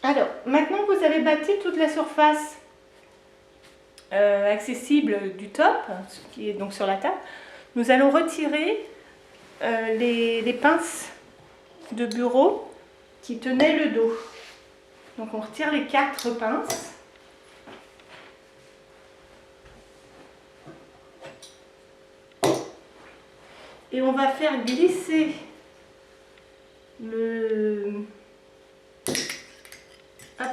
Alors, maintenant que vous avez bâti toute la surface accessible du top, qui est donc sur la table, nous allons retirer les pinces de bureau qui tenaient le dos. Donc on retire les 4 pinces. Et on va faire glisser le... Hop,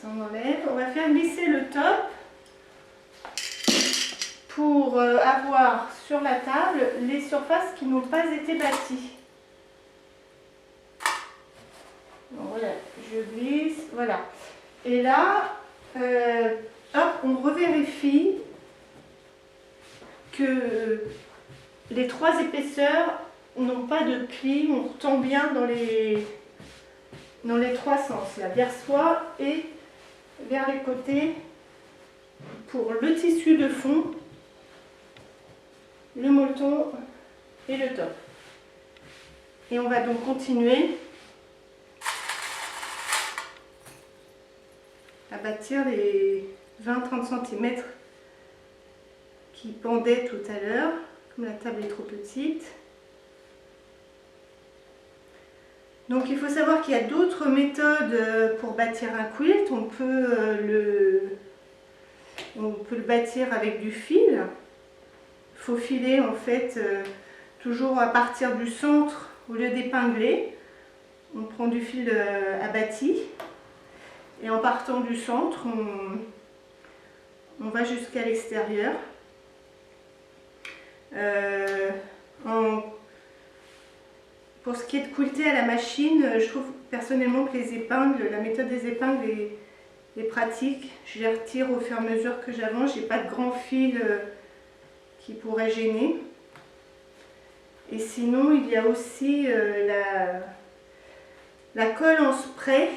ça on enlève. On va faire glisser le top pour avoir sur la table les surfaces qui n'ont pas été bâties. Donc voilà, je glisse, voilà. Et là, hop, on revérifie que les 3 épaisseurs n'ont pas de plis, on retombe bien dans les 3 sens, là, vers soi et vers les côtés pour le tissu de fond, le molleton et le top. Et on va donc continuer à bâtir les 20-30 cm qui pendaient tout à l'heure, comme la table est trop petite. Donc il faut savoir qu'il y a d'autres méthodes pour bâtir un quilt. On peut le bâtir avec du fil. Il faut filer en fait toujours à partir du centre au lieu d'épingler. On prend du fil abattis et en partant du centre, on va jusqu'à l'extérieur. Pour ce qui est de quilter à la machine, je trouve personnellement que les épingles, la méthode des épingles est pratique. Je les retire au fur et à mesure que j'avance. J'ai pas de grand fil qui pourrait gêner. Et sinon, il y a aussi la colle en spray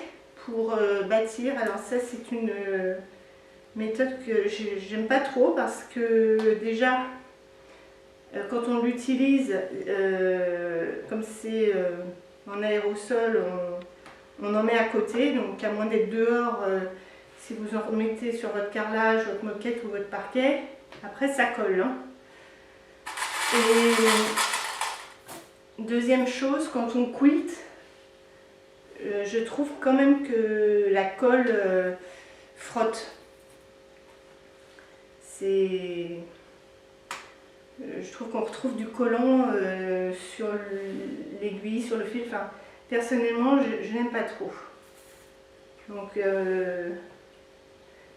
pour bâtir. Alors ça, c'est une méthode que j'aime pas trop parce que déjà, quand on l'utilise, comme c'est en aérosol, on en met à côté, donc à moins d'être dehors, si vous en remettez sur votre carrelage, votre moquette ou votre parquet, après ça colle. Hein. Et deuxième chose, quand on quilte, je trouve quand même que la colle frotte. Je trouve qu'on retrouve du collant sur l'aiguille, sur le fil. Enfin, personnellement, je n'aime pas trop. Donc,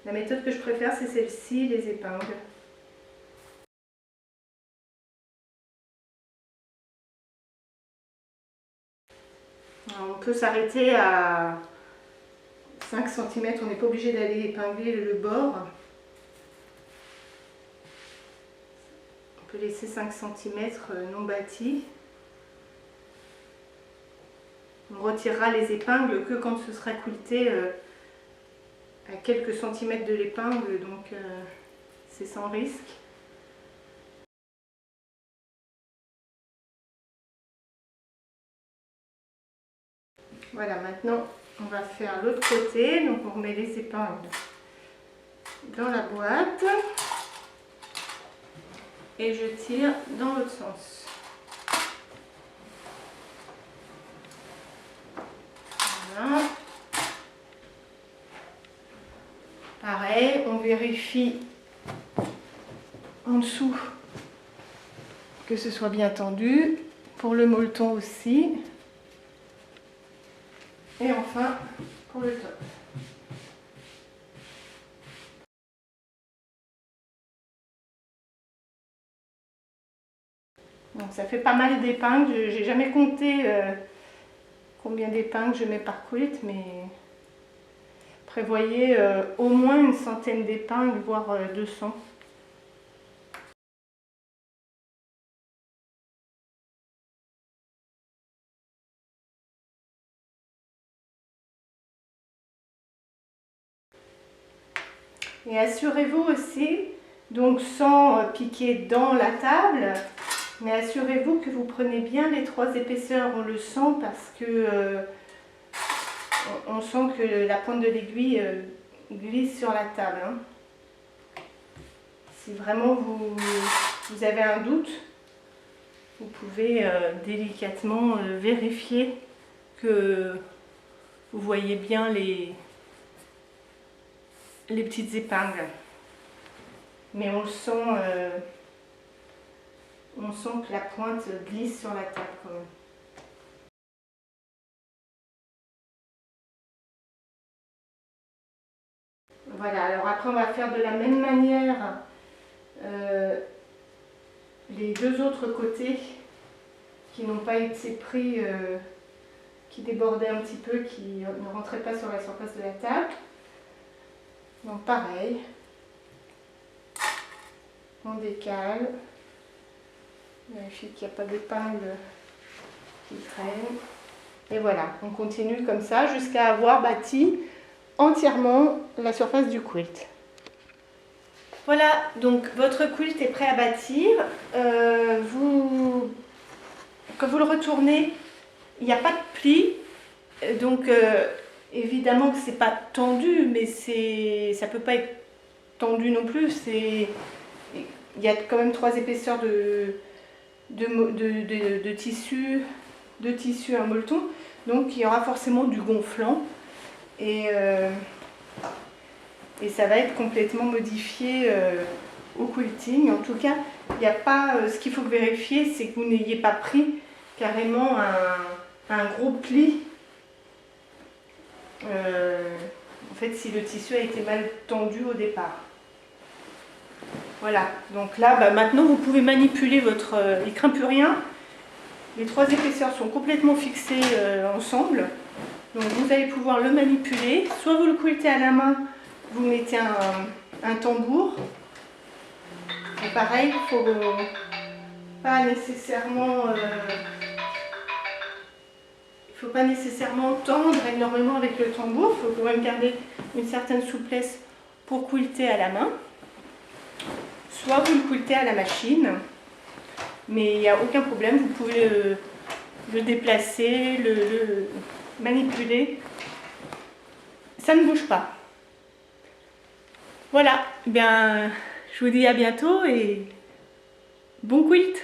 la méthode que je préfère, c'est celle-ci, les épingles. Alors, on peut s'arrêter à 5 cm, on n'est pas obligé d'aller épingler le bord. On peut laisser 5 cm non bâtis. On retirera les épingles que quand ce sera quilté à quelques centimètres de l'épingle, donc c'est sans risque. Voilà, maintenant on va faire l'autre côté, donc on remet les épingles dans la boîte et je tire dans l'autre sens. Voilà. Pareil, on vérifie en dessous que ce soit bien tendu, pour le molleton aussi. Et enfin, pour le top. Donc ça fait pas mal d'épingles. J'ai jamais compté combien d'épingles je mets par quilt, mais prévoyez au moins une centaine d'épingles, voire 200. Et assurez-vous aussi, donc sans piquer dans la table, mais assurez-vous que vous prenez bien les 3 épaisseurs, on le sent parce que on sent que la pointe de l'aiguille glisse sur la table. Hein. Si vraiment vous avez un doute, vous pouvez délicatement vérifier que vous voyez bien les petites épingles. Mais on sent que la pointe glisse sur la table quand même. Voilà, alors après on va faire de la même manière les deux autres côtés qui n'ont pas été pris, qui débordaient un petit peu, qui ne rentraient pas sur la surface de la table. Donc pareil, on décale, vérifie qu'il n'y a pas d'épingle qui traîne. Et voilà, on continue comme ça jusqu'à avoir bâti entièrement la surface du quilt. Voilà, donc votre quilt est prêt à bâtir. Quand vous le retournez, il n'y a pas de pli, donc évidemment que c'est pas tendu, mais ça peut pas être tendu non plus. Il y a quand même 3 épaisseurs de tissu, un molleton, donc il y aura forcément du gonflant et ça va être complètement modifié au quilting. En tout cas, il n'y a pas. Ce qu'il faut vérifier, c'est que vous n'ayez pas pris carrément un gros pli. En fait, si le tissu a été mal tendu au départ. Voilà, donc là, maintenant vous pouvez manipuler votre. Il ne craint plus rien. Les 3 épaisseurs sont complètement fixées ensemble. Donc vous allez pouvoir le manipuler. Soit vous le quiltez à la main, vous mettez un tambour. Et pareil, il ne faut pas nécessairement tendre énormément avec le tambour. Il faut quand même garder une certaine souplesse pour quilter à la main. Soit vous le quiltez à la machine, mais il n'y a aucun problème, vous pouvez le déplacer, le manipuler. Ça ne bouge pas. Voilà, eh bien, je vous dis à bientôt et bon quilt!